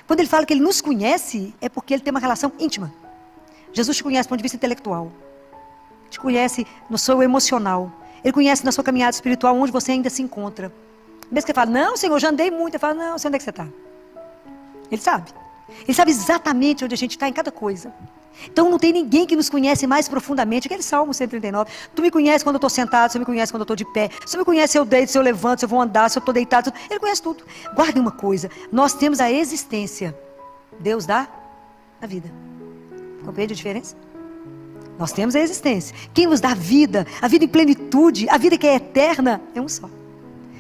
Quando ele fala que ele nos conhece, é porque ele tem uma relação íntima. Jesus te conhece do ponto de vista intelectual. Te conhece no seu emocional. Ele conhece na sua caminhada espiritual onde você ainda se encontra. Mesmo que você fale, não, Senhor, já andei muito. Ele fala, não, sei onde é que você está. Ele sabe. Ele sabe exatamente onde a gente está em cada coisa. Então não tem ninguém que nos conhece mais profundamente. Aquele Salmo 139. Tu me conheces quando eu estou sentado, você me conhece quando eu estou de pé. Você me conhece se eu deito, se eu levanto, se eu vou andar, se eu estou deitado. Ele conhece tudo. Guardem uma coisa. Nós temos a existência. Deus dá a vida. Compreende a diferença? Nós temos a existência. Quem nos dá a vida em plenitude, a vida que é eterna, é um só.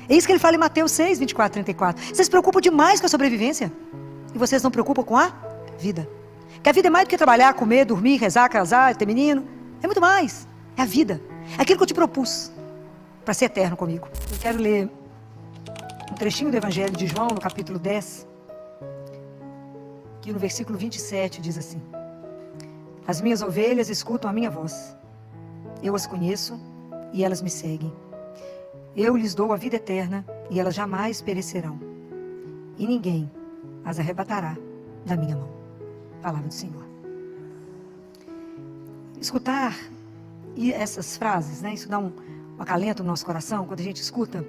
É isso que ele fala em Mateus 6, 24, 34. Vocês se preocupam demais com a sobrevivência. E vocês não se preocupam com a vida. Que a vida é mais do que trabalhar, comer, dormir, rezar, casar, ter menino. É muito mais. É a vida. É aquilo que eu te propus para ser eterno comigo. Eu quero ler um trechinho do Evangelho de João, no capítulo 10. Que no versículo 27 diz assim: as minhas ovelhas escutam a minha voz. Eu as conheço e elas me seguem. Eu lhes dou a vida eterna e elas jamais perecerão. E ninguém as arrebatará da minha mão. Palavra do Senhor. Escutar e essas frases, né? Isso dá um acalento no nosso coração quando a gente escuta.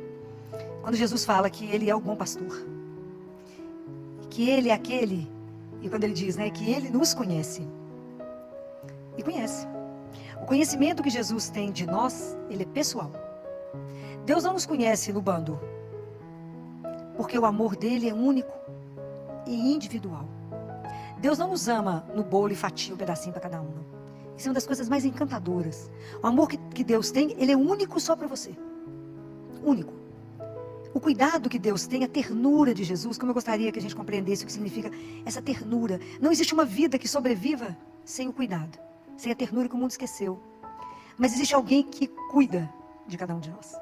Quando Jesus fala que Ele é o bom pastor. Que Ele é aquele, e quando Ele diz, né, que Ele nos conhece. E conhece. O conhecimento que Jesus tem de nós, ele é pessoal. Deus não nos conhece no bando. Porque o amor dele é único e individual. Deus não nos ama no bolo e fatia um pedacinho para cada um. Não. Isso é uma das coisas mais encantadoras. O amor que Deus tem, ele é único só para você. Único. O cuidado que Deus tem, a ternura de Jesus, como eu gostaria que a gente compreendesse o que significa essa ternura. Não existe uma vida que sobreviva sem o cuidado. Sem a ternura que o mundo esqueceu. Mas existe alguém que cuida de cada um de nós.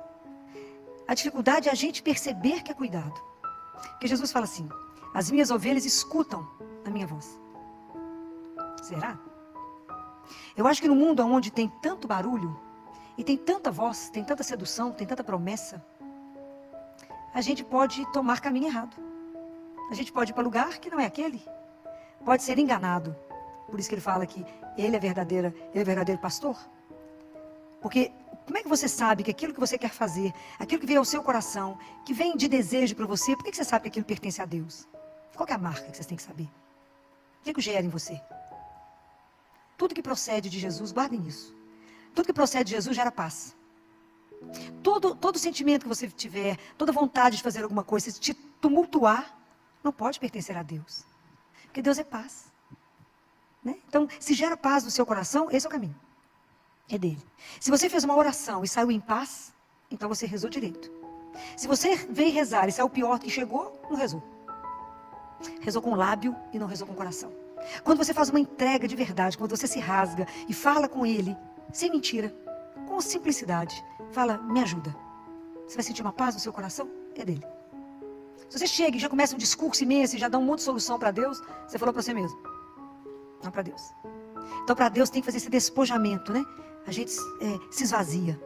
A dificuldade é a gente perceber que é cuidado. Porque Jesus fala assim: as minhas ovelhas escutam a minha voz. Será? Eu acho que no mundo onde tem tanto barulho, e tem tanta voz, tem tanta sedução, tem tanta promessa, a gente pode tomar caminho errado. A gente pode ir para lugar que não é aquele. Pode ser enganado. Por isso que ele fala que ele é verdadeiro pastor. Porque como é que você sabe que aquilo que você quer fazer, aquilo que vem ao seu coração, que vem de desejo para você, por que você sabe que aquilo pertence a Deus? Qual que é a marca que você tem que saber? O que gera em você? Tudo que procede de Jesus, guardem isso. Tudo que procede de Jesus gera paz. Todo sentimento que você tiver, toda vontade de fazer alguma coisa, se te tumultuar, não pode pertencer a Deus. Porque Deus é paz. Né? Então, se gera paz no seu coração, esse é o caminho. É dele. Se você fez uma oração e saiu em paz, então você rezou direito. Se você veio rezar e saiu pior do que chegou, não rezou. Rezou com o lábio e não rezou com o coração. Quando você faz uma entrega de verdade, quando você se rasga e fala com ele, sem mentira, com simplicidade, fala, me ajuda. Você vai sentir uma paz no seu coração? É dele. Se você chega e já começa um discurso imenso e já dá um monte de solução para Deus, você falou para você mesmo. Não para Deus. Então para Deus tem que fazer esse despojamento, né? A gente se esvazia.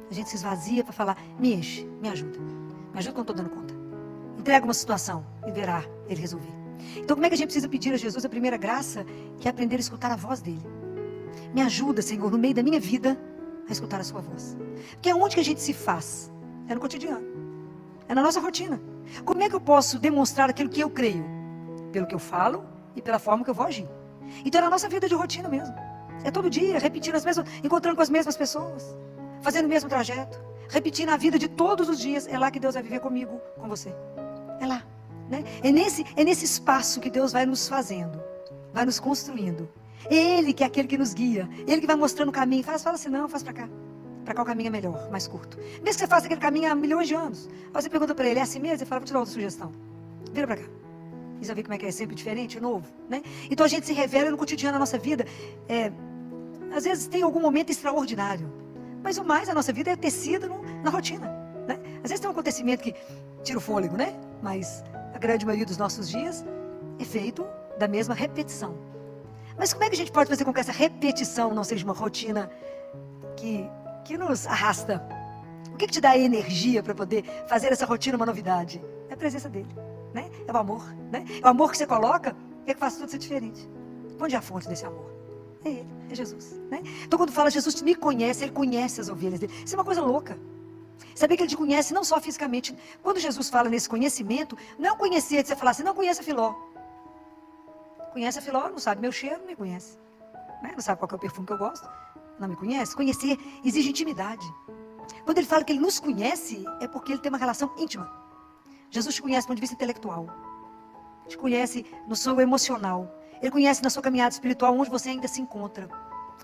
A gente se esvazia para falar, me enche, me ajuda. Me ajuda quando eu estou dando conta. Entrega uma situação e verá ele resolver. Então como é que a gente precisa pedir a Jesus a primeira graça? Que é aprender a escutar a voz dele. Me ajuda, Senhor, no meio da minha vida, a escutar a sua voz. Porque é onde que a gente se faz? É no cotidiano. É na nossa rotina. Como é que eu posso demonstrar aquilo que eu creio? Pelo que eu falo e pela forma que eu vou agir. Então é na nossa vida de rotina mesmo. É todo dia, repetindo as mesmas, encontrando com as mesmas pessoas, fazendo o mesmo trajeto, repetindo a vida de todos os dias. É lá que Deus vai viver comigo, com você. É lá. Né? É nesse espaço que Deus vai nos fazendo, vai nos construindo. Ele que é aquele que nos guia, ele que vai mostrando o caminho. Fala assim, não, faz para cá. Para cá o caminho é melhor, mais curto. Mesmo que você faça aquele caminho há milhões de anos. Aí você pergunta para ele, é assim mesmo? Ele fala, vou te dar outra sugestão. Vira para cá. E você vê como é que é sempre diferente, novo, né? Então a gente se revela no cotidiano da nossa vida. Às vezes tem algum momento extraordinário. Mas o mais da nossa vida é tecido na rotina, né? Às vezes tem um acontecimento que tira o fôlego, né? Mas a grande maioria dos nossos dias é feito da mesma repetição. Mas como é que a gente pode fazer com que essa repetição não seja uma rotina que nos arrasta? O que te dá energia para poder fazer essa rotina uma novidade? É a presença dele. Né? É o amor, né? É o amor que você coloca, é que faz tudo ser diferente. Onde é a fonte desse amor? É Ele, é Jesus, né? Então quando fala Jesus me conhece, Ele conhece as ovelhas dele. Isso é uma coisa louca. Saber que Ele te conhece não só fisicamente. Quando Jesus fala nesse conhecimento, não é um conhecer de você falar assim, não conhece a Filó. Conhece a Filó, não sabe meu cheiro, não me conhece. Né? Não sabe qual que é o perfume que eu gosto, não me conhece. Conhecer exige intimidade. Quando Ele fala que Ele nos conhece, é porque Ele tem uma relação íntima. Jesus te conhece do ponto de vista intelectual. Te conhece no seu emocional. Ele conhece na sua caminhada espiritual onde você ainda se encontra.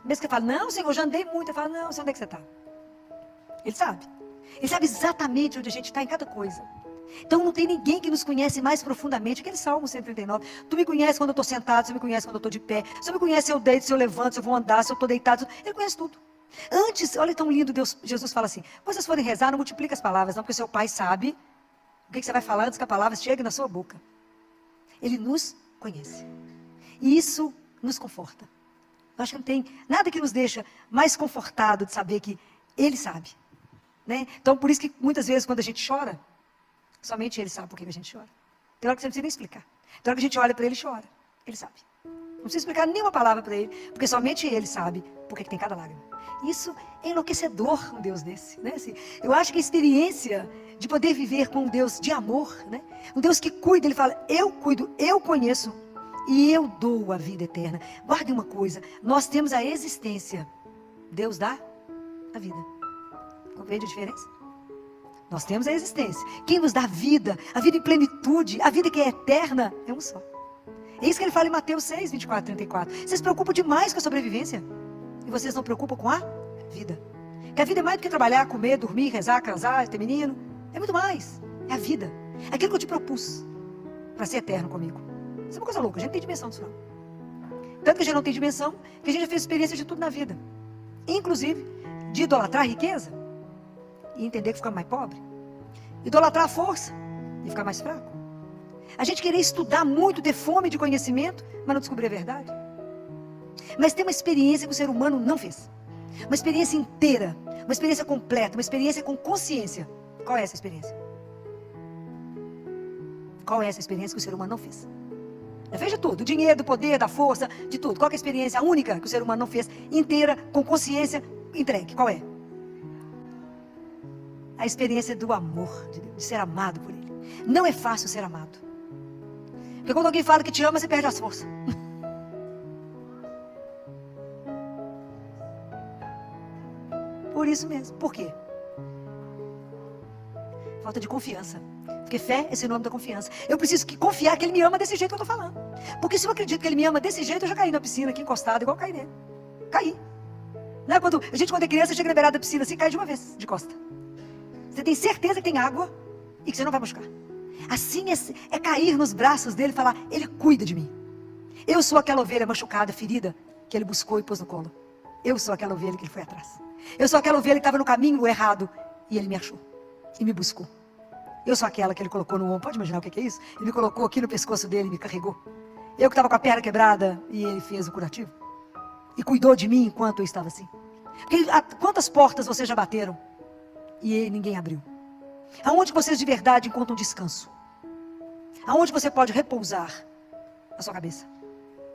Mesmo que ele fale, não, Senhor, já andei muito. Ele fala, não, Senhor, onde é que você está? Ele sabe. Ele sabe exatamente onde a gente está em cada coisa. Então não tem ninguém que nos conhece mais profundamente. Aquele Salmo 139. Tu me conheces quando eu estou sentado, você me conhece quando eu estou de pé. Você me conhece se eu deito, se eu levanto, se eu vou andar, se eu estou deitado. Ele conhece tudo. Antes, olha tão lindo, Jesus fala assim, quando vocês forem rezar, não multiplica as palavras, não, porque seu Pai sabe o que você vai falar antes que a palavra chegue na sua boca. Ele nos conhece. E isso nos conforta. Eu acho que não tem nada que nos deixa mais confortado de saber que Ele sabe. Né? Então, por isso que muitas vezes quando a gente chora, somente Ele sabe por que a gente chora. Tem hora que você não precisa nem explicar. Tem hora que a gente olha para Ele e chora. Ele sabe. Não precisa explicar nenhuma palavra para Ele, porque somente Ele sabe por que tem cada lágrima. Isso é enlouquecedor, um Deus desse. Né? Assim, eu acho que a experiência de poder viver com um Deus de amor, né? Um Deus que cuida, Ele fala, eu cuido, eu conheço e eu dou a vida eterna. Guardem uma coisa, nós temos a existência, Deus dá a vida. Compreende a diferença? Nós temos a existência. Quem nos dá a vida em plenitude, a vida que é eterna, é um só. É isso que Ele fala em Mateus 6, 24, 34. Vocês se preocupam demais com a sobrevivência e vocês não se preocupam com a vida. Que a vida é mais do que trabalhar, comer, dormir, rezar, casar, ter menino. É muito mais. É a vida. É aquilo que eu te propus para ser eterno comigo. Isso é uma coisa louca. A gente não tem dimensão disso não. Tanto que a gente não tem dimensão, que a gente já fez experiência de tudo na vida. Inclusive, de idolatrar a riqueza e entender que fica mais pobre. Idolatrar a força e ficar mais fraco. A gente querer estudar muito, ter fome de conhecimento, mas não descobrir a verdade. Mas tem uma experiência que o ser humano não fez. Uma experiência inteira, uma experiência completa, uma experiência com consciência. Qual é essa experiência? Qual é essa experiência que o ser humano não fez? Já fez de tudo, do dinheiro, do poder, da força, de tudo. Qual é a experiência única que o ser humano não fez, inteira, com consciência, entregue? Qual é? A experiência do amor de Deus, de ser amado por Ele. Não é fácil ser amado. Porque quando alguém fala que te ama, você perde as forças. Por isso mesmo. Por quê? Falta de confiança. Porque fé é sinônimo da confiança. Eu preciso confiar que Ele me ama desse jeito que eu estou falando. Porque se eu acredito que Ele me ama desse jeito, eu já caí na piscina aqui encostado, igual eu caí nele. Caí. Não é quando é criança, chega na beirada da piscina assim, cai de uma vez, de costa. Você tem certeza que tem água e que você não vai buscar. Assim é cair nos braços dele e falar, Ele cuida de mim. Eu sou aquela ovelha machucada, ferida, que Ele buscou e pôs no colo. Eu sou aquela ovelha que Ele foi atrás. Eu sou aquela ovelha que estava no caminho errado e Ele me achou e me buscou. Eu sou aquela que Ele colocou no ombro. Pode imaginar o que é isso? Ele me colocou aqui no pescoço dele e me carregou. Eu que estava com a perna quebrada e Ele fez o curativo. E cuidou de mim enquanto eu estava assim. Porque quantas portas vocês já bateram e ninguém abriu? Aonde vocês de verdade encontram descanso? Aonde você pode repousar a sua cabeça?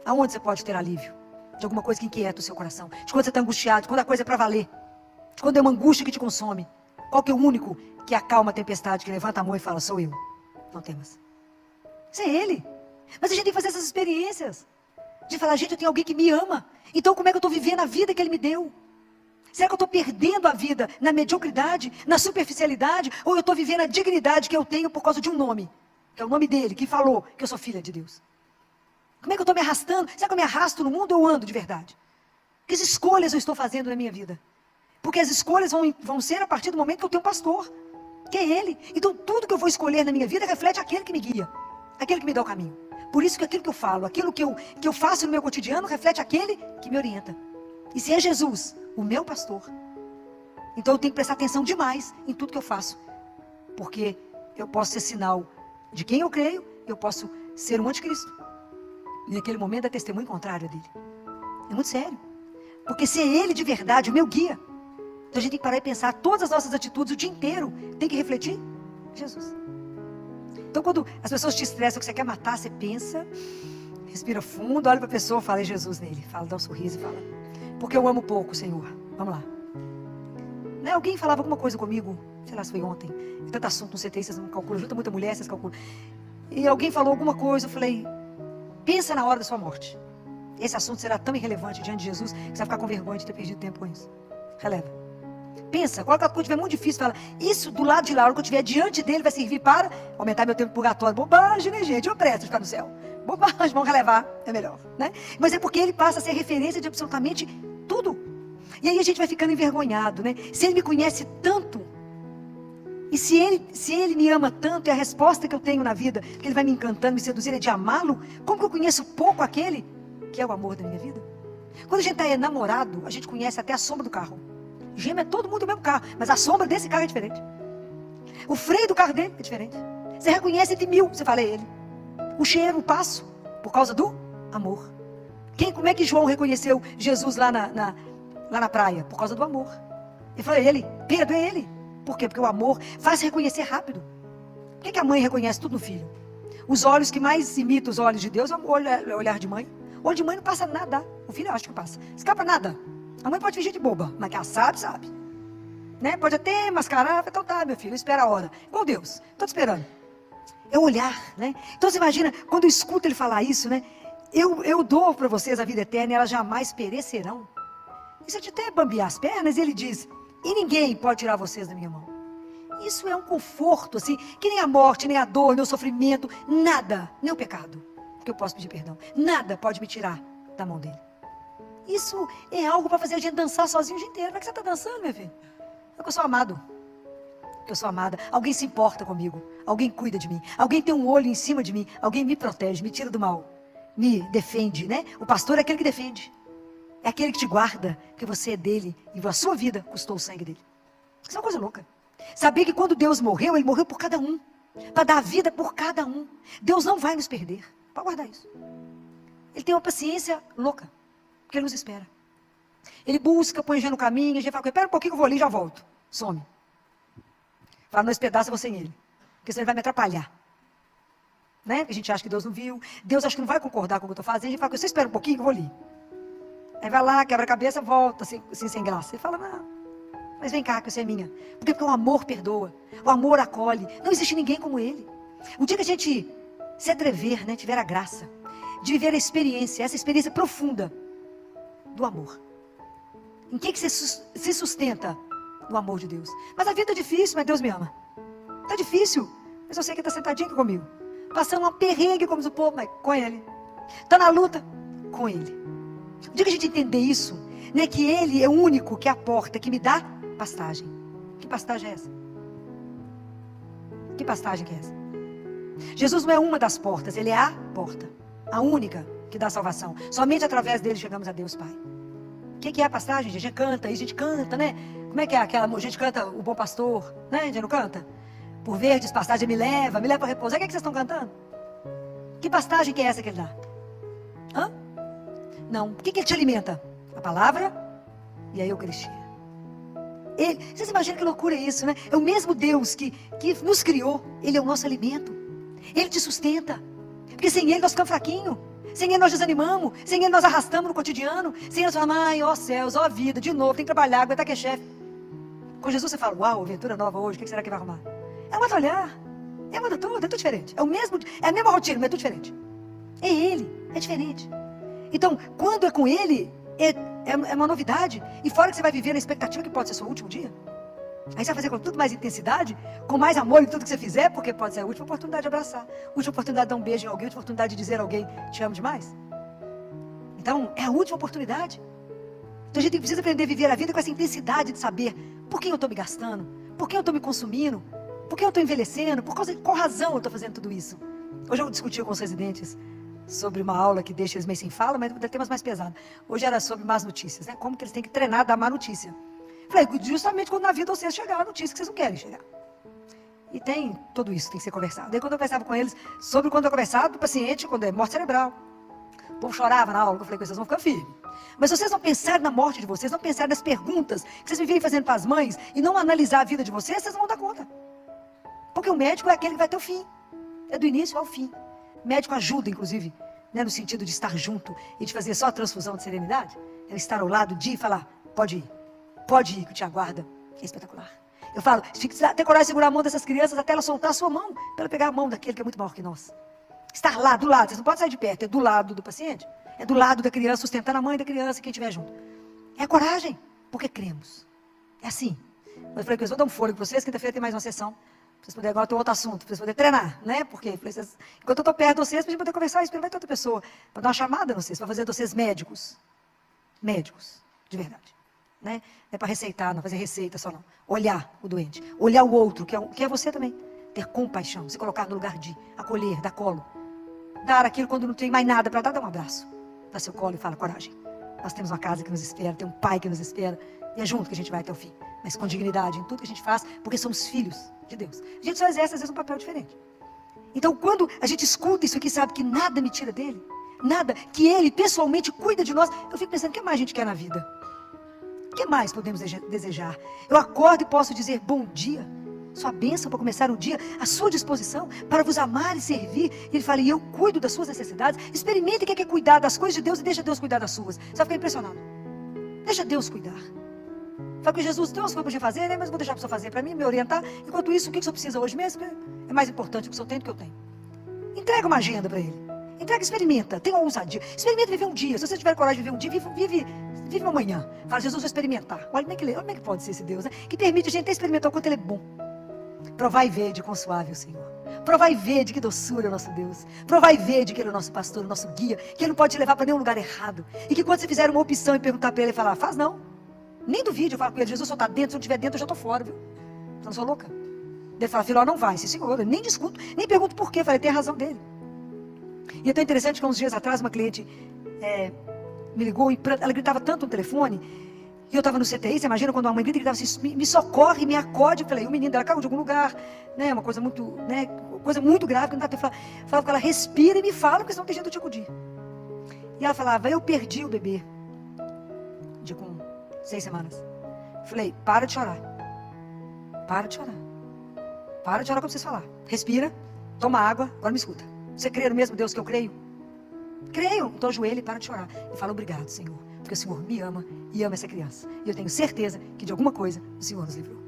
Aonde você pode ter alívio de alguma coisa que inquieta o seu coração? De quando você está angustiado, de quando a coisa é para valer, de quando é uma angústia que te consome. Qual que é o único que acalma a tempestade, que levanta a mão e fala, sou eu? Não temas. Isso é Ele. Mas a gente tem que fazer essas experiências. De falar, gente, eu tenho alguém que me ama. Então como é que eu estou vivendo a vida que Ele me deu? Será que eu estou perdendo a vida na mediocridade, na superficialidade? Ou eu estou vivendo a dignidade que eu tenho por causa de um nome? Que é o nome dele, que falou que eu sou filha de Deus. Como é que eu estou me arrastando? Será que eu me arrasto no mundo ou eu ando de verdade? Que escolhas eu estou fazendo na minha vida? Porque as escolhas vão ser a partir do momento que eu tenho um pastor, que é Ele. Então tudo que eu vou escolher na minha vida reflete aquele que me guia, aquele que me dá o caminho. Por isso que aquilo que eu falo, aquilo que eu faço no meu cotidiano, reflete aquele que me orienta. E se é Jesus, o meu pastor, então eu tenho que prestar atenção demais em tudo que eu faço. Porque eu posso ser sinal de quem eu creio, eu posso ser um anticristo. E naquele momento é testemunho contrário dele. É muito sério. Porque se é Ele de verdade, o meu guia, então a gente tem que parar e pensar, todas as nossas atitudes o dia inteiro tem que refletir Jesus. Então, quando as pessoas te estressam, que você quer matar, você pensa, respira fundo, olha para a pessoa, fala, é Jesus nele. Fala, dá um sorriso e fala, porque eu amo pouco, Senhor. Vamos lá. Né? Alguém falava alguma coisa comigo, sei lá se foi ontem, tanto assunto no CT, vocês não calculam, junta muita mulher, vocês calculam. E alguém falou alguma coisa, eu falei, pensa na hora da sua morte. Esse assunto será tão irrelevante diante de Jesus, que você vai ficar com vergonha de ter perdido tempo com isso. Releva. Pensa, quando estiver muito difícil, fala, isso do lado de lá, quando eu estiver diante dele, vai servir para aumentar meu tempo purgatório. Bobagem, né, gente? Eu presto de ficar no céu. Bobagem, vamos relevar, é melhor, né? Mas é porque ele passa a ser referência de absolutamente tudo. E aí a gente vai ficando envergonhado, né? Se ele me conhece tanto, e se ele me ama tanto, é a resposta que eu tenho na vida, que ele vai me encantando, me seduzindo, é de amá-lo, como que eu conheço pouco aquele que é o amor da minha vida? Quando a gente está namorado, a gente conhece até a sombra do carro. Gêmeo é todo mundo do mesmo carro, mas a sombra desse carro é diferente. O freio do carro dele é diferente. Você reconhece entre 1000, você fala, é ele. O cheiro, o passo, por causa do amor. Como é que João reconheceu Jesus lá na praia? Por causa do amor. Ele falou, é ele. Pedro, é ele. Por quê? Porque o amor faz reconhecer rápido. Por que a mãe reconhece tudo no filho? Os olhos que mais imitam os olhos de Deus é o olhar de mãe. O olho de mãe não passa nada. O filho acha que passa. Escapa nada. A mãe pode fingir de boba, mas que ela sabe. Né? Pode até mascarar. Então tá, meu filho, espera a hora. Igual Deus. Estou te esperando. É o olhar, né? Então você imagina, quando eu escuto ele falar isso, né? Eu dou para vocês a vida eterna e elas jamais perecerão. E se eu te até bambear as pernas, ele diz, e ninguém pode tirar vocês da minha mão. Isso é um conforto, assim, que nem a morte, nem a dor, nem o sofrimento, nada, nem o pecado, que eu posso pedir perdão, nada pode me tirar da mão dele. Isso é algo para fazer a gente dançar sozinho o dia inteiro. Como é que você está dançando, meu filho? É que eu sou amado. Eu sou amada. Alguém se importa comigo. Alguém cuida de mim. Alguém tem um olho em cima de mim. Alguém me protege, me tira do mal. Me defende, né? O pastor é aquele que defende. É aquele que te guarda, que você é dele. E a sua vida custou o sangue dele. Isso é uma coisa louca. Saber que quando Deus morreu, ele morreu por cada um. Para dar vida por cada um. Deus não vai nos perder. Pode guardar isso. Ele tem uma paciência louca. Porque ele nos espera. Ele busca, põe a gente no caminho, a gente fala, espera um pouquinho que eu vou ali e já volto. Some. Fala, não, esse pedaço eu vou sem ele. Porque senão ele vai me atrapalhar. Né? Porque a gente acha que Deus não viu. Deus acha que não vai concordar com o que eu estou fazendo. A gente fala, você espera um pouquinho que eu vou ali. Aí vai lá, quebra a cabeça, volta, assim sem graça. Ele fala, não, mas vem cá, que você é minha. Porque o amor perdoa. O amor acolhe. Não existe ninguém como ele. O dia que a gente se atrever, né, tiver a graça de viver a experiência, essa experiência profunda do amor. Em que você se sustenta? No amor de Deus. Mas a vida é difícil, mas Deus me ama. Está difícil, mas eu sei que está sentadinho aqui comigo. Passando uma perrengue como o povo, mas com ele. Está na luta, com ele. O dia que a gente entender isso, né, que ele é o único que é a porta, que me dá pastagem. Que pastagem é essa? Que pastagem que é essa? Jesus não é uma das portas, ele é a porta. A única que dá salvação. Somente através dele chegamos a Deus Pai. O que é a pastagem? A gente canta, aí a gente canta, né? Como é que é aquela? A gente canta o Bom Pastor, né? A gente não canta? Por verdes pastagem me leva para repousar. O que é que vocês estão cantando? Que pastagem que é essa que ele dá? Hã? Não. O que ele te alimenta? A palavra e a Eucaristia. Vocês imaginam que loucura é isso, né? É o mesmo Deus que nos criou. Ele é o nosso alimento. Ele te sustenta. Porque sem ele nós ficamos fraquinhos. Sem ele nós desanimamos. Sem ele nós arrastamos no cotidiano. Sem ele nós falamos, ai, ó céus, ó vida, de novo, tem que trabalhar, aguentar que é chefe. Com Jesus você fala, uau, aventura nova hoje, o que será que vai arrumar? É um outro olhar. É uma tudo, é tudo diferente. É a mesma rotina, mas é tudo diferente. É ele, é diferente. Então, quando é com ele, é uma novidade. E fora que você vai viver na expectativa que pode ser seu último dia. Aí você vai fazer com tudo mais intensidade, com mais amor em tudo que você fizer, porque pode ser a última oportunidade de abraçar, a última oportunidade de dar um beijo em alguém, a última oportunidade de dizer a alguém, te amo demais. Então, é a última oportunidade. Então a gente precisa aprender a viver a vida com essa intensidade de saber por quem eu estou me gastando, por quem eu estou me consumindo, por que eu estou envelhecendo, qual razão eu estou fazendo tudo isso. Hoje eu discuti com os residentes sobre uma aula que deixa eles meio sem fala, mas tem temas mais pesados. Hoje era sobre más notícias, né? Como que eles têm que treinar a dar má notícia. Falei, justamente quando na vida vocês chegar a notícia que vocês não querem chegar. E tem tudo isso que tem que ser conversado. Daí quando eu conversava com eles sobre quando eu conversava do paciente, quando é morte cerebral. O povo chorava na aula, eu falei com vocês vão ficar firmes. Mas se vocês não pensarem na morte de vocês, não pensarem nas perguntas que vocês vivem fazendo para as mães e não analisar a vida de vocês não vão dar conta. Porque o médico é aquele que vai ter o fim. É do início ao fim. O médico ajuda, inclusive, né, no sentido de estar junto e de fazer só a transfusão de serenidade. É estar ao lado de falar, pode ir, que te aguarda. É espetacular. Eu falo, ter coragem de segurar a mão dessas crianças até ela soltar a sua mão, para ela pegar a mão daquele que é muito maior que nós. Estar lá, do lado, vocês não podem sair de perto, é do lado do paciente, é do lado da criança, sustentando a mãe da criança e quem estiver junto. É a coragem, porque cremos. É assim. Eu falei que eu vou dar um fôlego para vocês, quinta-feira tem mais uma sessão. Pra vocês poderem, agora tem outro assunto, para vocês poderem treinar, né? Porque enquanto eu estou perto de vocês, para a gente poder conversar, isso vai ter outra pessoa, para dar uma chamada em vocês, para fazer de vocês médicos. Médicos, de verdade. Né? Não é para receitar, não fazer receita só não. Olhar o doente, olhar o outro, que é você também. Ter compaixão, se colocar no lugar de acolher, dar colo. Dar aquilo quando não tem mais nada para dar, dá um abraço. Dá seu colo e fala, coragem. Nós temos uma casa que nos espera, tem um pai que nos espera. E é junto que a gente vai até o fim. Mas com dignidade em tudo que a gente faz, porque somos filhos de Deus. A gente só exerce às vezes um papel diferente. Então quando a gente escuta isso aqui, sabe que nada me tira dele. Nada, que ele pessoalmente cuida de nós. Eu fico pensando, o que mais a gente quer na vida? O que mais podemos desejar? Eu acordo e posso dizer bom dia. Sua bênção para começar o dia, à sua disposição, para vos amar e servir. E ele fala, e eu cuido das suas necessidades. Experimente quem quer cuidar das coisas de Deus e deixa Deus cuidar das suas. Você vai ficar impressionado. Deixa Deus cuidar. Fala que Jesus tem umas coisas para fazer, né? Mas eu vou deixar a pessoa fazer para mim, me orientar. Enquanto isso, o que o senhor precisa hoje mesmo? É mais importante o que o senhor tem do que eu tenho. Entrega uma agenda para ele. Entrega, experimenta, tenha uma ousadia. Experimenta viver um dia. Se você tiver coragem de viver um dia, vive amanhã. Fala, Jesus, vou experimentar. Olha como é que pode ser esse Deus, né? Que permite a gente até experimentar o quanto ele é bom. Provar e ver de quão suave é o Senhor. Provar e ver de que doçura é o nosso Deus. Provar e ver de que ele é o nosso pastor, o nosso guia. Que ele não pode te levar para nenhum lugar errado. E que quando você fizer uma opção e perguntar para ele, falar, faz não. Nem duvide, eu falo com ele, Jesus, o senhor está dentro, se eu estiver dentro, eu já estou fora, viu? Eu não sou louca. Ele fala, filho, não vai, sim senhor. Eu nem discuto, nem pergunto por quê. Eu falei, tem a razão dele. E é tão interessante que uns dias atrás uma cliente me ligou, ela gritava tanto no telefone, e eu estava no CTI, você imagina quando uma mãe grita e gritava assim, me socorre, me acode. Eu falei, o menino dela caiu de algum lugar, né, uma coisa muito, né, coisa muito grave, que não dá para falar. Falava com ela, respira e me fala, porque senão não tem jeito de eu te acudir. E ela falava, eu perdi o bebê, com 6 semanas. Eu falei, para de chorar. Para de chorar. Para de chorar quando vocês falar. Respira, toma água, agora me escuta. Você crê no mesmo Deus que eu creio? Creio. Então ajoelha e para de chorar. E fala, obrigado, Senhor. Porque o Senhor me ama e ama essa criança. E eu tenho certeza que de alguma coisa o Senhor nos livrou.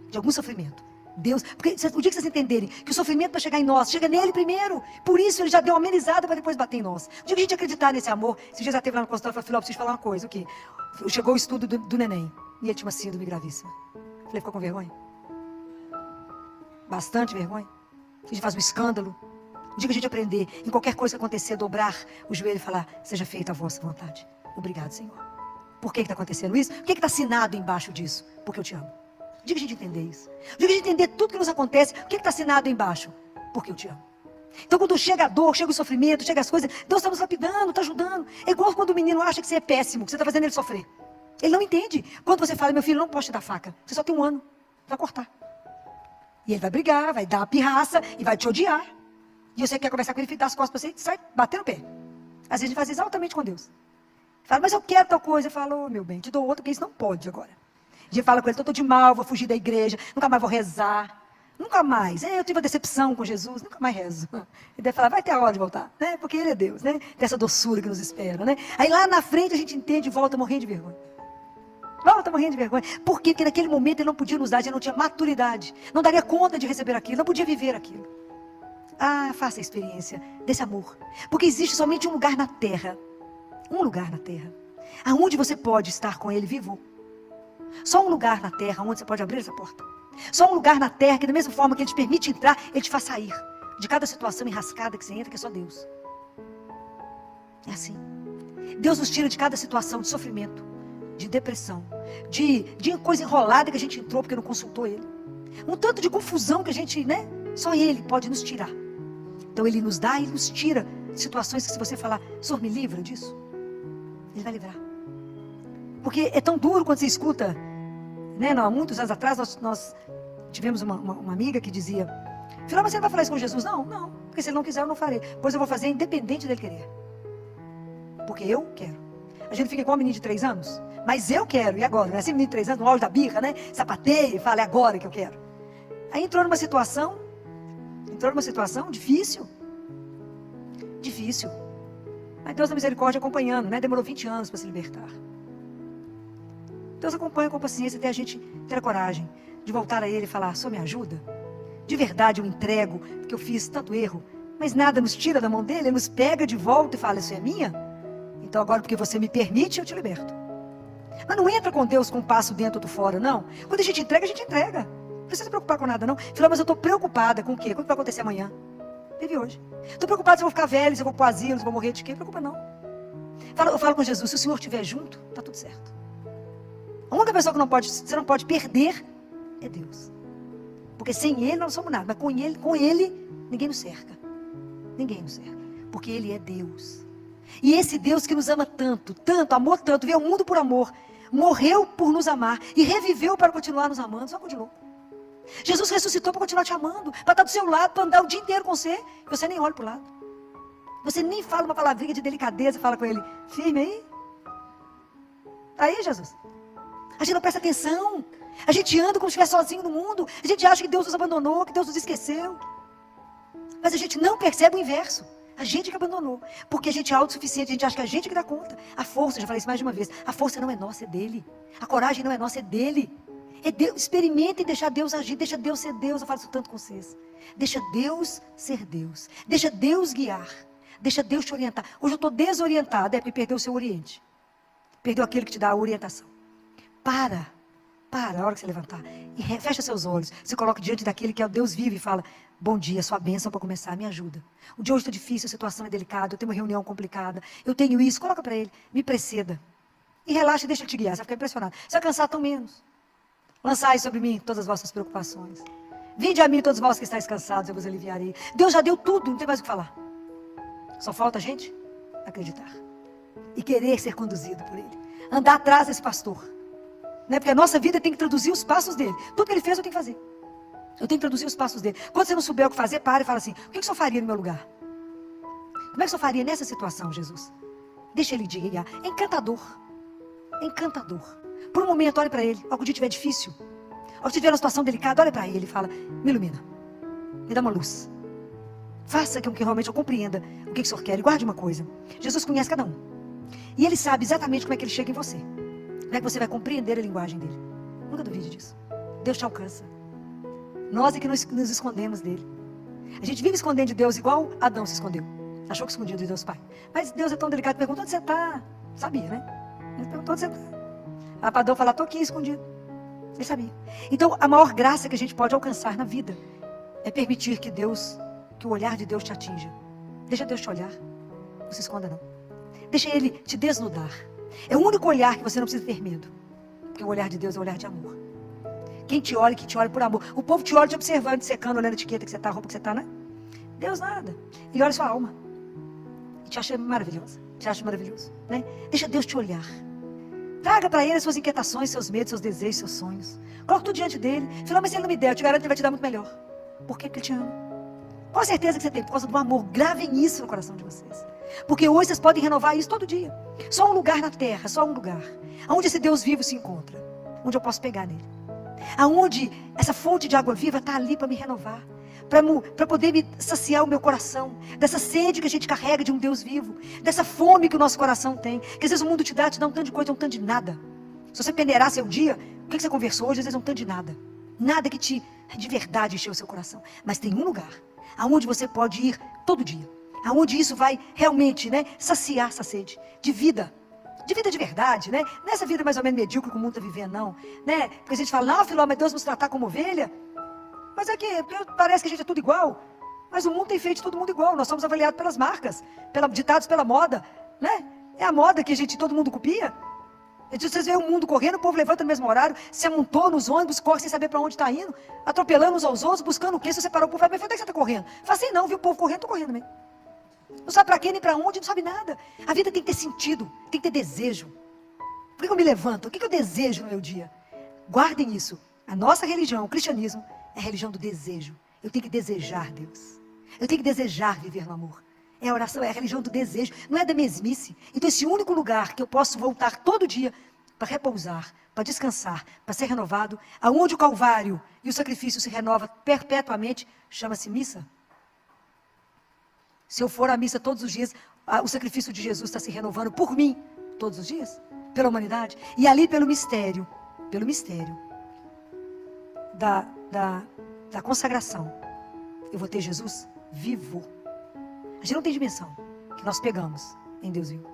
De algum sofrimento. Deus, porque o dia que vocês entenderem que o sofrimento para chegar em nós, chega nele primeiro. Por isso ele já deu uma amenizada para depois bater em nós. O dia que a gente acreditar nesse amor, se já teve lá no consultório, eu falei, filho, eu preciso falar uma coisa. O quê? Chegou o estudo do neném. E ele tinha uma síndrome gravíssima. Eu falei, ficou com vergonha? Bastante vergonha. A gente faz um escândalo. O dia que a gente aprender, em qualquer coisa que acontecer, dobrar o joelho e falar, seja feita a vossa vontade. Obrigado, Senhor. Por que está acontecendo isso? O que está assinado embaixo disso? Porque eu te amo. O dia que a gente entender isso. O dia que a gente entender tudo que nos acontece, o que está assinado embaixo? Porque eu te amo. Então quando chega a dor, chega o sofrimento, chega as coisas, Deus está nos lapidando, está ajudando. É igual quando o menino acha que você é péssimo, que você está fazendo ele sofrer. Ele não entende. Quando você fala, meu filho, não posso te dar faca. Você só tem 1 ano. Vai cortar. E ele vai brigar, vai dar uma pirraça e vai te odiar. E você quer conversar com ele, dá as costas para você e sai batendo o pé. Às vezes a gente faz exatamente com Deus. Fala, mas eu quero tal coisa. Eu falo, oh, meu bem, te dou outra, porque isso não pode agora. A gente fala com ele, estou de mal, vou fugir da igreja, nunca mais vou rezar. Nunca mais. Eu tive uma decepção com Jesus, nunca mais rezo. Ele deve falar, vai ter a hora de voltar, né? Porque ele é Deus, né? Tem essa doçura que nos espera, né? Aí lá na frente a gente entende e volta morrendo de vergonha. Volta morrendo de vergonha. Por quê? Porque naquele momento ele não podia nos dar, ele não tinha maturidade. Não daria conta de receber aquilo, não podia viver aquilo. Ah, faça a experiência desse amor. Porque existe somente um lugar na terra. Um lugar na terra. Aonde você pode estar com ele vivo. Só um lugar na terra onde você pode abrir essa porta. Só um lugar na terra que da mesma forma que ele te permite entrar, ele te faz sair. De cada situação enrascada que você entra, que é só Deus. É assim. Deus nos tira de cada situação de sofrimento, de depressão, de coisa enrolada que a gente entrou porque não consultou ele. Um tanto de confusão que a gente, né? Só ele pode nos tirar. Então ele nos dá e nos tira de situações que se você falar, Senhor, me livra disso, ele vai livrar. Porque é tão duro quando você escuta, né? Há muitos anos atrás nós tivemos uma amiga que dizia, filha, mas você não vai falar isso com Jesus? Não, porque se ele não quiser eu não farei. Pois eu vou fazer independente dele querer. Porque eu quero. A gente fica igual um menino de 3 anos, mas eu quero, e agora? Não é assim, menino de 3 anos, no auge da birra, né? Sapateia e fala, é agora que eu quero. Aí entrou numa situação, entrou numa situação difícil. Difícil. Mas Deus da misericórdia acompanhando, né? Demorou 20 anos para se libertar. Deus acompanha com paciência até a gente ter a coragem de voltar a Ele e falar: Senhor, me ajuda. De verdade eu entrego, porque eu fiz tanto erro. Mas nada nos tira da mão dele, ele nos pega de volta e fala: isso é minha? Então agora porque você me permite, eu te liberto. Mas não entra com Deus com um passo dentro ou do fora, não. Quando a gente entrega, a gente entrega. Não precisa se preocupar com nada, não. Fala: mas eu estou preocupada com o quê? Com o que vai acontecer amanhã? Teve hoje. Estou preocupada se eu vou ficar velho, se eu vou para o asilo, se eu vou morrer de quê? Não preocupa não. Eu falo com Jesus: se o Senhor estiver junto, está tudo certo. A única pessoa que você não pode perder é Deus. Porque sem Ele nós não somos nada. Mas com Ele ninguém nos cerca. Ninguém nos cerca. Porque Ele é Deus. E esse Deus que nos ama tanto, tanto, amou tanto, veio ao mundo por amor, morreu por nos amar e reviveu para continuar nos amando. Só continuou. Jesus ressuscitou para continuar te amando, para estar do seu lado, para andar o dia inteiro com você. E você nem olha para o lado. Você nem fala uma palavrinha de delicadeza, fala com Ele: firme aí. Está aí, Jesus. A gente não presta atenção. A gente anda como se estivesse sozinho no mundo. A gente acha que Deus nos abandonou, que Deus nos esqueceu. Mas a gente não percebe o inverso. A gente que abandonou. Porque a gente é autossuficiente, a gente acha que a gente que dá conta. A força, já falei isso mais de uma vez, a força não é nossa, é dele. A coragem não é nossa, é dele. É Deus. Experimentem deixar Deus agir, deixa Deus ser Deus. Eu falo isso tanto com vocês. Deixa Deus ser Deus. Deixa Deus guiar. Deixa Deus te orientar. Hoje eu estou desorientada, é porque perdeu o seu oriente. Perdeu aquele que te dá a orientação. Para a hora que você levantar. E fecha seus olhos. Se coloca diante daquele que é o Deus vivo e fala: bom dia, sua bênção para começar, me ajuda. O dia hoje está difícil, a situação é delicada, eu tenho uma reunião complicada, eu tenho isso. Coloca para ele, me preceda. E relaxa e deixa ele te guiar, você vai ficar impressionado. Você vai cansar tão menos. Lançai sobre mim todas as vossas preocupações. Vinde a mim todos vós que estáis cansados, eu vos aliviarei. Deus já deu tudo, não tem mais o que falar. Só falta a gente acreditar. E querer ser conduzido por ele. Andar atrás desse pastor. Né? Porque a nossa vida tem que traduzir os passos dele. Tudo que ele fez eu tenho que fazer. Eu tenho que traduzir os passos dele. Quando você não souber o que fazer, para e fala assim: o que o senhor faria no meu lugar? Como é que o senhor faria nessa situação, Jesus? Deixa ele guiar. É encantador. É encantador. Por um momento, olhe para ele. Ao que o dia estiver difícil, ao que estiver numa situação delicada, olhe para ele e fala: me ilumina. Me dá uma luz. Faça com que realmente eu compreenda o que o senhor quer. E guarde uma coisa: Jesus conhece cada um. E ele sabe exatamente como é que ele chega em você. Como é que você vai compreender a linguagem dele. Nunca duvide disso. Deus te alcança. Nós é que nos escondemos dele. A gente vive escondendo de Deus igual Adão se escondeu. Achou que escondia de Deus Pai. Mas Deus é tão delicado, perguntou: onde você está? Sabia, né? Ele perguntou: onde você está? A Adão falou: estou aqui escondido. Ele sabia. Então a maior graça que a gente pode alcançar na vida é permitir que o olhar de Deus te atinja. Deixa Deus te olhar. Não se esconda não. Deixa Ele te desnudar. É o único olhar que você não precisa ter medo. Porque o olhar de Deus é o olhar de amor. Quem te olha, que te olha por amor. O povo te olha te observando, te secando, olhando a etiqueta que você está, a roupa que você está, né? Deus nada. Ele olha a sua alma. E te acha maravilhosa. Te acha maravilhoso, né? Deixa Deus te olhar. Traga para Ele as suas inquietações, seus medos, seus desejos, seus sonhos. Coloca tudo diante dele. Fala: mas se Ele não me der, eu te garanto que Ele vai te dar muito melhor. Por quê? Porque Ele te ama. Qual a certeza que você tem? Por causa do amor. Gravem isso no coração de vocês. Porque hoje vocês podem renovar isso todo dia. Só um lugar na terra, só um lugar. Onde esse Deus vivo se encontra. Onde eu posso pegar nele. Aonde essa fonte de água viva está ali para me renovar. Para poder me saciar o meu coração. Dessa sede que a gente carrega de um Deus vivo. Dessa fome que o nosso coração tem. Que às vezes o mundo te dá um tanto de coisa, um tanto de nada. Se você peneirar seu dia, o que você conversou hoje, às vezes é um tanto de nada. Nada que de verdade encheu o seu coração. Mas tem um lugar aonde você pode ir todo dia. Aonde isso vai realmente, né, saciar essa sede de vida. De vida de verdade, né? Nessa vida mais ou menos medíocre que o mundo está vivendo, não. Né? Porque a gente fala: não, filho, mas Deus nos tratar como ovelha. Mas é que parece que a gente é tudo igual. Mas o mundo tem feito todo mundo igual. Nós somos avaliados pelas marcas, ditados pela moda, né? É a moda que todo mundo copia. Vocês veem o mundo correndo, o povo levanta no mesmo horário, se amontou nos ônibus, corre sem saber para onde está indo, atropelando uns aos outros, buscando o quê? Se você parar o povo, vai: mas onde é que você está correndo? Fala assim: não, viu o povo correndo, estou correndo mesmo. Não sabe para quê, nem para onde, não sabe nada. A vida tem que ter sentido, tem que ter desejo. Por que eu me levanto? O que eu desejo no meu dia? Guardem isso. A nossa religião, o cristianismo, é a religião do desejo. Eu tenho que desejar Deus. Eu tenho que desejar viver no amor. É a oração, é a religião do desejo, não é da mesmice. Então esse único lugar que eu posso voltar todo dia para repousar, para descansar, para ser renovado, aonde o Calvário e o sacrifício se renova perpetuamente, chama-se missa. Se eu for à missa todos os dias, o sacrifício de Jesus está se renovando por mim todos os dias, pela humanidade. E ali pelo mistério da consagração, eu vou ter Jesus vivo. A gente não tem dimensão que nós pegamos em Deus vivo.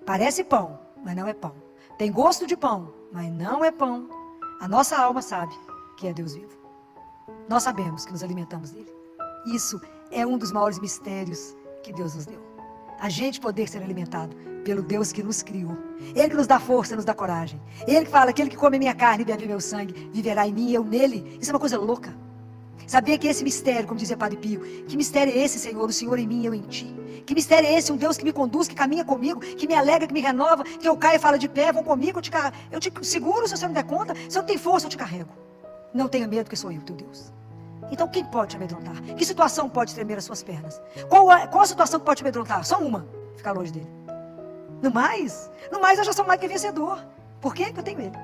Parece pão, mas não é pão. Tem gosto de pão, mas não é pão. A nossa alma sabe que é Deus vivo. Nós sabemos que nos alimentamos dele. Isso é um dos maiores mistérios que Deus nos deu. A gente poder ser alimentado pelo Deus que nos criou. Ele que nos dá força, nos dá coragem. Ele que fala, aquele que come minha carne e bebe meu sangue, viverá em mim e eu nele. Isso é uma coisa louca. Sabia que esse mistério, como dizia Padre Pio, que mistério é esse, Senhor? O Senhor em mim e eu em ti. Que mistério é esse? Um Deus que me conduz, que caminha comigo, que me alegra, que me renova, que eu caio e fala de pé, vão comigo, eu te seguro se você não der conta, se eu não tenho força, eu te carrego. Não tenha medo, que sou eu, teu Deus. Então quem pode te amedrontar? Que situação pode tremer as suas pernas? Qual a situação que pode te amedrontar? Só uma, ficar longe dele. No mais eu já sou mais que vencedor. Por quê? Porque eu tenho ele.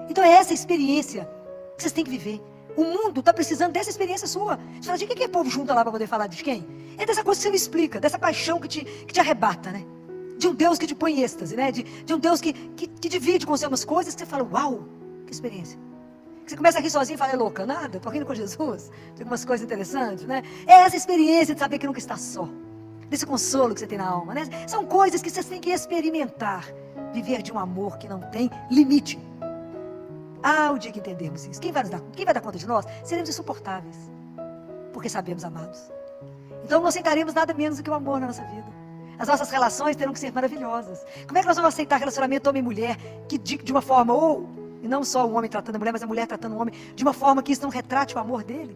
Então é essa experiência que vocês têm que viver. O mundo está precisando dessa experiência sua. Você fala, de que o povo junta lá para poder falar de quem? É dessa coisa que você me explica, dessa paixão que te arrebata, né? De um Deus que te põe em êxtase, né? De um Deus que divide com você umas coisas que você fala, uau, que experiência. Que você começa a rir sozinho e fala, é louca, nada, tô rindo com Jesus. Tem algumas coisas interessantes, né? É essa experiência de saber que nunca está só. Desse consolo que você tem na alma, né? São coisas que vocês têm que experimentar. Viver de um amor que não tem limite. O dia que entendemos isso, quem vai dar conta de nós? Seremos insuportáveis, porque sabemos amados. Então não aceitaremos nada menos do que o amor na nossa vida. As nossas relações terão que ser maravilhosas. Como é que nós vamos aceitar relacionamento homem e mulher, que de uma forma, e não só o homem tratando a mulher, mas a mulher tratando o homem, de uma forma que isso não retrate o amor dele?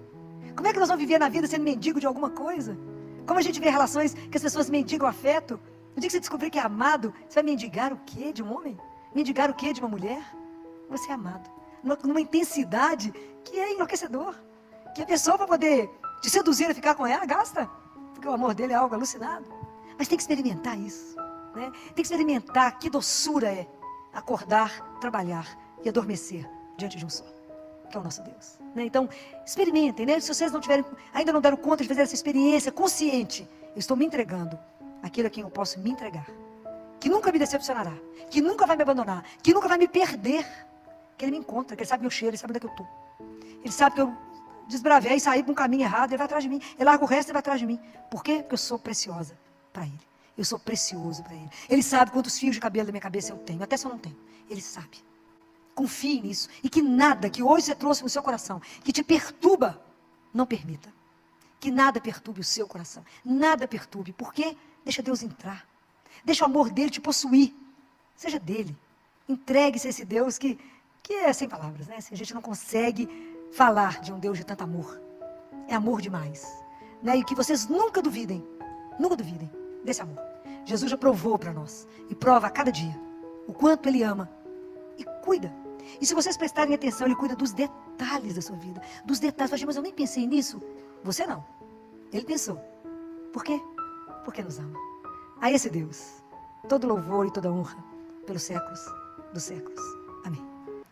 Como é que nós vamos viver na vida sendo mendigo de alguma coisa? Como a gente vê relações que as pessoas mendigam afeto? No dia que você descobrir que é amado, você vai mendigar o quê de um homem? Mendigar o quê de uma mulher? Você é amado. Numa intensidade que é enlouquecedor. Que a pessoa, para poder te seduzir e ficar com ela, gasta. Porque o amor dele é algo alucinado. Mas tem que experimentar isso, né? Tem que experimentar que doçura é acordar, trabalhar e adormecer diante de um só, que é o nosso Deus, né? Então, experimentem, né? Se vocês ainda não deram conta de fazer essa experiência consciente, eu estou me entregando àquilo a quem eu posso me entregar. Que nunca me decepcionará, que nunca vai me abandonar, que nunca vai me perder. Que ele me encontra, que ele sabe meu cheiro, ele sabe onde é que eu estou. Ele sabe que eu desbravei e saí para um caminho errado, ele vai atrás de mim. Ele larga o resto e vai atrás de mim. Por quê? Porque eu sou preciosa para ele. Eu sou precioso para ele. Ele sabe quantos fios de cabelo da minha cabeça eu tenho, até se eu não tenho. Ele sabe. Confie nisso. E que nada que hoje você trouxe no seu coração, que te perturba, não permita. Que nada perturbe o seu coração. Nada perturbe. Por quê? Deixa Deus entrar. Deixa o amor dele te possuir. Seja dele. Entregue-se a esse Deus que é sem palavras, né? Se a gente não consegue falar de um Deus de tanto amor. É amor demais, né? E que vocês nunca duvidem desse amor. Jesus já provou para nós, e prova a cada dia, o quanto Ele ama, e cuida. E se vocês prestarem atenção, Ele cuida dos detalhes da sua vida, dos detalhes. Mas eu nem pensei nisso. Você não. Ele pensou. Por quê? Porque nos ama. A esse Deus, todo louvor e toda honra, pelos séculos dos séculos.